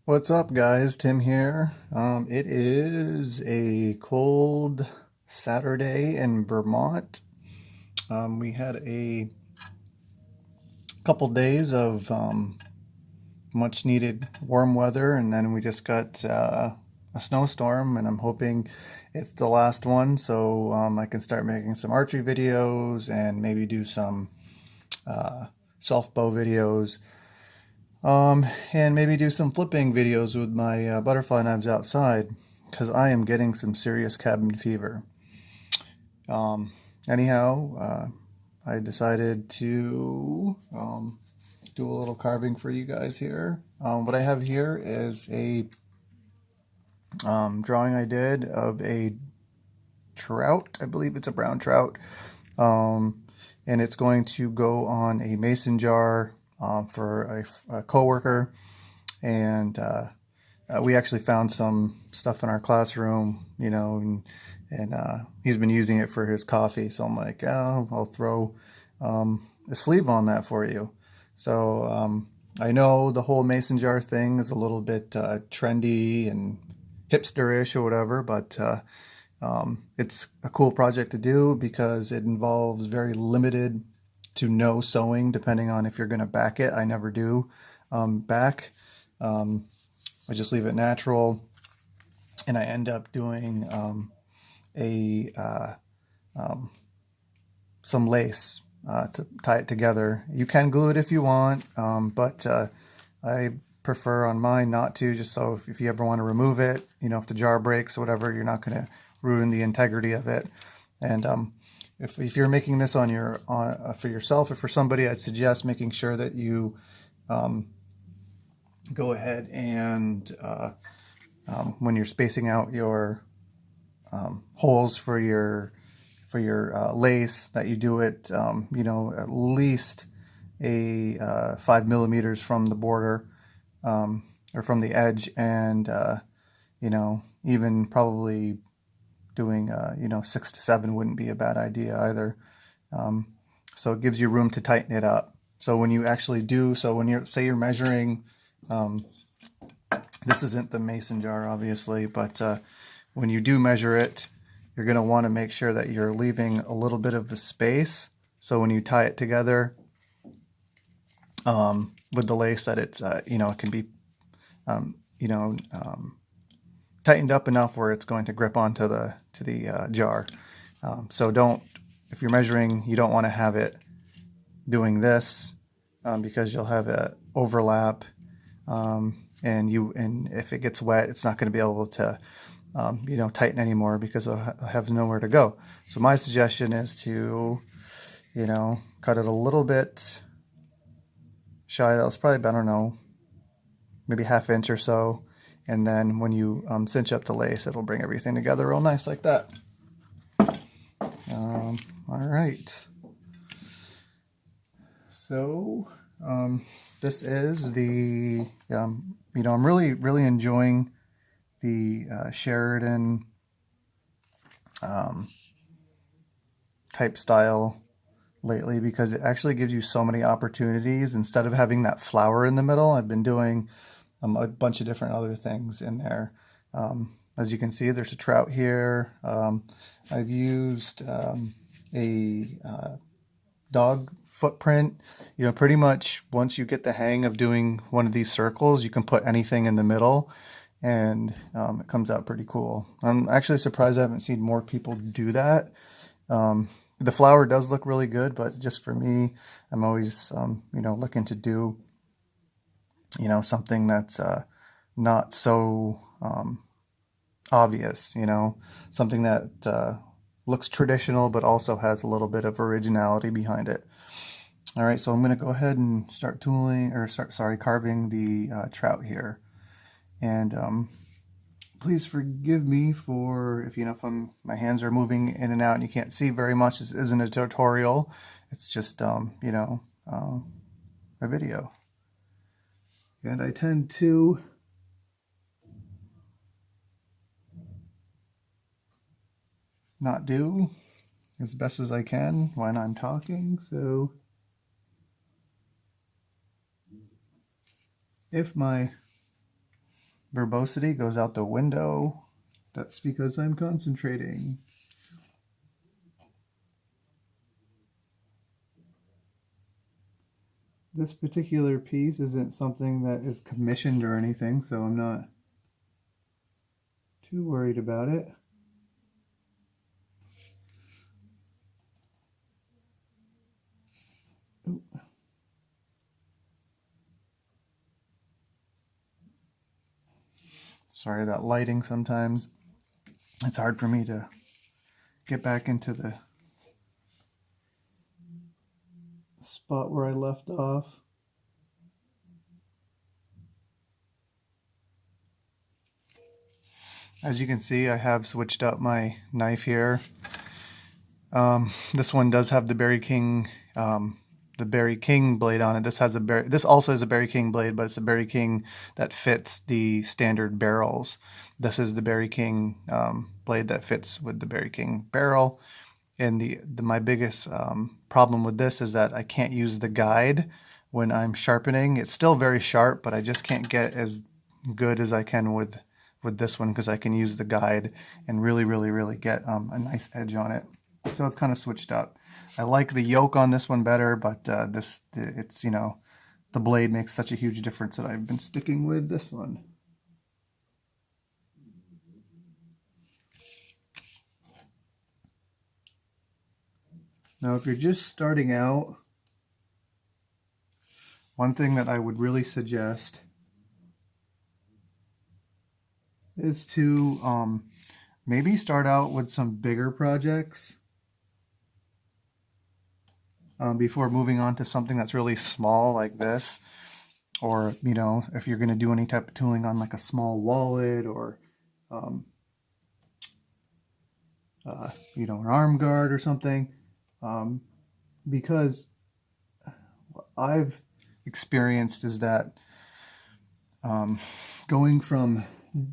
What's up, guys? Tim here. It is a cold Saturday in Vermont. We had a couple days of much needed warm weather, and then we just got a snowstorm, and I'm hoping it's the last one so I can start making some archery videos and maybe do some self bow videos. And maybe do some flipping videos with my butterfly knives outside, because I am getting some serious cabin fever. Um, anyhow, I decided to do a little carving for you guys here. What I have here is a drawing I did of a trout. I believe it's a brown trout. And it's going to go on a mason jar for a coworker. And we actually found some stuff in our classroom, and he's been using it for his coffee. So I'm like, oh, I'll throw a sleeve on that for you. So I know the whole mason jar thing is a little bit trendy and hipsterish or whatever, but it's a cool project to do because it involves very limited to no sewing, depending on if you're going to back it. I never do back. I just leave it natural, and I end up doing some lace to tie it together. You can glue it if you want, but I prefer on mine not to, just so if you ever want to remove it, if the jar breaks or whatever, you're not going to ruin the integrity of it. And if you're making this for yourself or for somebody, I'd suggest making sure that you go ahead and when you're spacing out your holes for your lace, that you do it at least a 5 millimeters from the border or from the edge, and even probably doing 6 to 7 wouldn't be a bad idea either. So it gives you room to tighten it up. So when you actually when you're measuring, this isn't the mason jar obviously, but when you do measure it, you're going to want to make sure that you're leaving a little bit of the space, so when you tie it together with the lace, that it's it can be tightened up enough where it's going to grip onto the jar. So if you're measuring, you don't want to have it doing this because you'll have an overlap, and if it gets wet, it's not going to be able to tighten anymore because it'll have nowhere to go. So my suggestion is to cut it a little bit shy. That was probably, I don't know, maybe ½ inch or so. And then when you cinch up the lace, it'll bring everything together real nice like that. All right. So this is the, I'm really enjoying the Sheridan type style lately, because it actually gives you so many opportunities. Instead of having that flower in the middle, I've been doing a bunch of different other things in there. As you can see, there's a trout here. I've used a dog footprint. Pretty much once you get the hang of doing one of these circles, you can put anything in the middle, and it comes out pretty cool. I'm actually surprised I haven't seen more people do that. The flower does look really good, but just for me, I'm always looking to do something that's not so obvious, something that looks traditional but also has a little bit of originality behind it. All right, so I'm going to go ahead and start carving the trout here. And please forgive me for if my hands are moving in and out and you can't see very much. This isn't a tutorial. It's just a video. And I tend to not do as best as I can when I'm talking. So if my verbosity goes out the window. That's because I'm concentrating. This particular piece isn't something that is commissioned or anything, so I'm not too worried about it. Ooh. Sorry, that lighting sometimes, it's hard for me to get back into the spot where I left off. As you can see, I have switched up my knife here. This one does have the Berry King blade on it. This also has a Berry King blade, but it's a Berry King that fits the standard barrels. This is the Berry King blade that fits with the Berry King barrel. And my biggest problem with this is that I can't use the guide when I'm sharpening. It's still very sharp, but I just can't get as good as I can with this one because I can use the guide and really get a nice edge on it. So I've kind of switched up. I like the yoke on this one better, but it's, you know, the blade makes such a huge difference that I've been sticking with this one. Now, if you're just starting out, one thing that I would really suggest is to maybe start out with some bigger projects before moving on to something that's really small like this. Or, you know, if you're going to do any type of tooling on like a small wallet or, you know, an arm guard or something. Because what I've experienced is that going from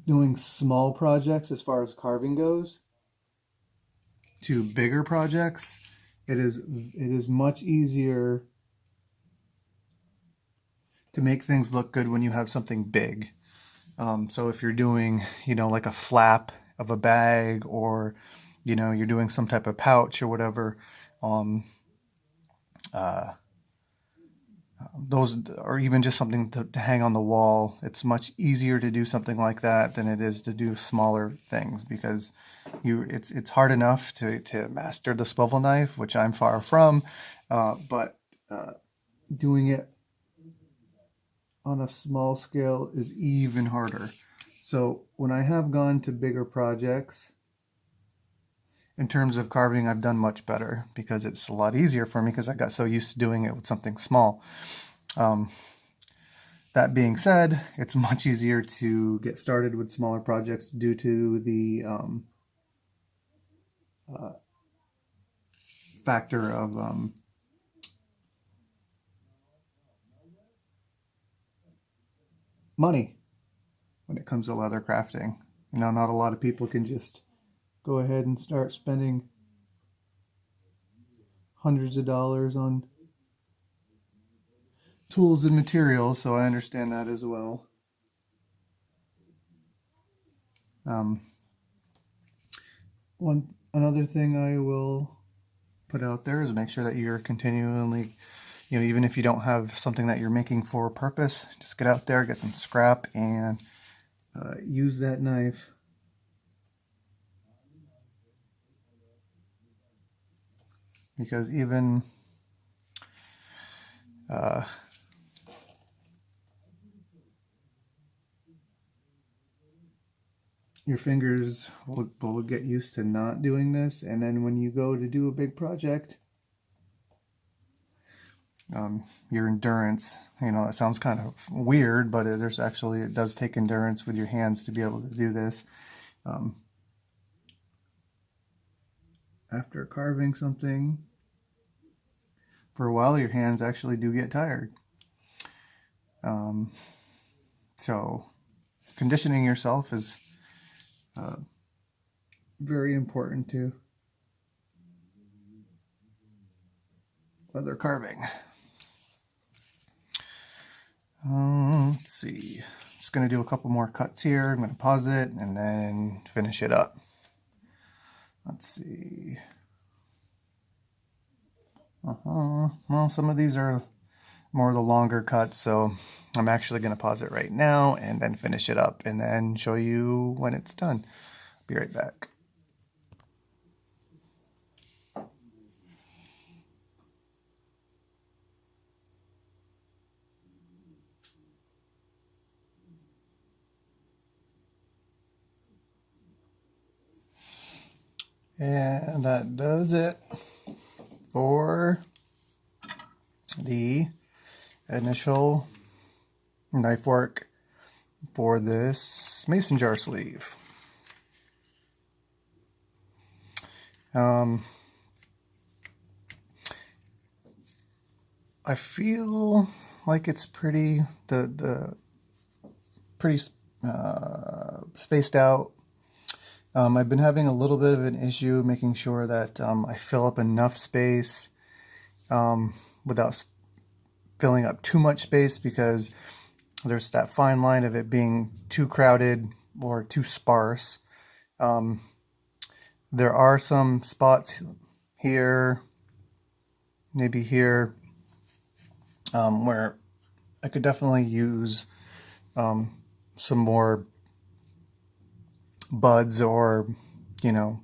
doing small projects as far as carving goes to bigger projects, it is much easier to make things look good when you have something big. So if you're doing, you know, like a flap of a bag, or, you know, you're doing some type of pouch or whatever, those, or even just something to hang on the wall, it's much easier to do something like that than it is to do smaller things, because it's hard enough to master the swivel knife, which I'm far from, but doing it on a small scale is even harder. So when I have gone to bigger projects, in terms of carving, I've done much better because it's a lot easier for me because I got so used to doing it with something small. That being said, it's much easier to get started with smaller projects due to the factor of money when it comes to leather crafting. You know, not a lot of people can just go ahead and start spending hundreds of dollars on tools and materials, so I understand that as well. Another thing I will put out there is make sure that you're continually, you know, even if you don't have something that you're making for a purpose, just get out there, get some scrap, and use that knife. Because even your fingers will get used to not doing this, and then when you go to do a big project, your endurance, you know, it sounds kind of weird, but it does take endurance with your hands to be able to do this. After carving something for a while, your hands actually do get tired. So conditioning yourself is very important to leather carving. Let's see. just going to do a couple more cuts here. I'm going to pause it and then finish it up. Let's see. Well, some of these are more of the longer cuts, so I'm actually going to pause it right now and then finish it up and then show you when it's done. Be right back. And that does it for the initial knife work for this mason jar sleeve. I feel like it's pretty pretty spaced out. I've been having a little bit of an issue making sure that I fill up enough space without filling up too much space, because there's that fine line of it being too crowded or too sparse. There are some spots here, maybe here, where I could definitely use some more buds or, you know,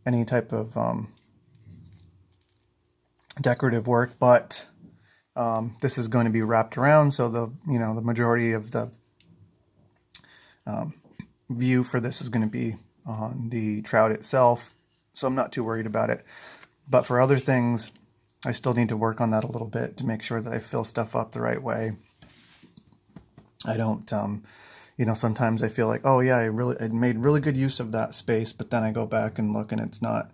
any type of decorative work, but this is going to be wrapped around, so the majority of the view for this is going to be on the trout itself, so I'm not too worried about it. But for other things, I still need to work on that a little bit to make sure that I fill stuff up the right way. I don't, sometimes I feel like, oh yeah, I made really good use of that space, but then I go back and look and it's not,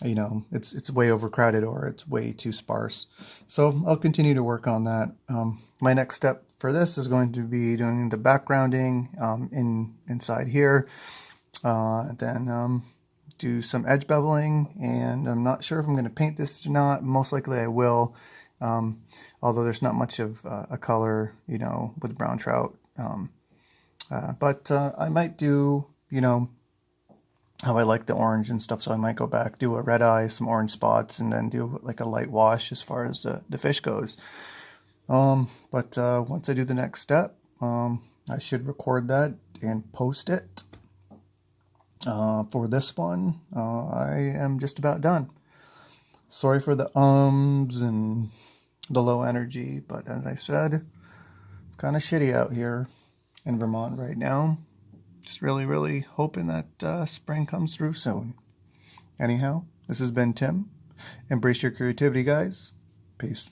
it's way overcrowded or it's way too sparse. So I'll continue to work on that. My next step for this is going to be doing the backgrounding inside here, then do some edge beveling, and I'm not sure if I'm going to paint this or not. Most likely I will, although there's not much of a color, with brown trout. But I might do, how I like the orange and stuff, so I might go back, do a red eye, some orange spots, and then do like a light wash as far as the fish goes. But once I do the next step, I should record that and post it. For this one, I am just about done. Sorry for the ums and the low energy, but as I said, it's kind of shitty out here in Vermont right now. Just really, really hoping that spring comes through soon. Anyhow, this has been Tim. Embrace your creativity, guys. Peace.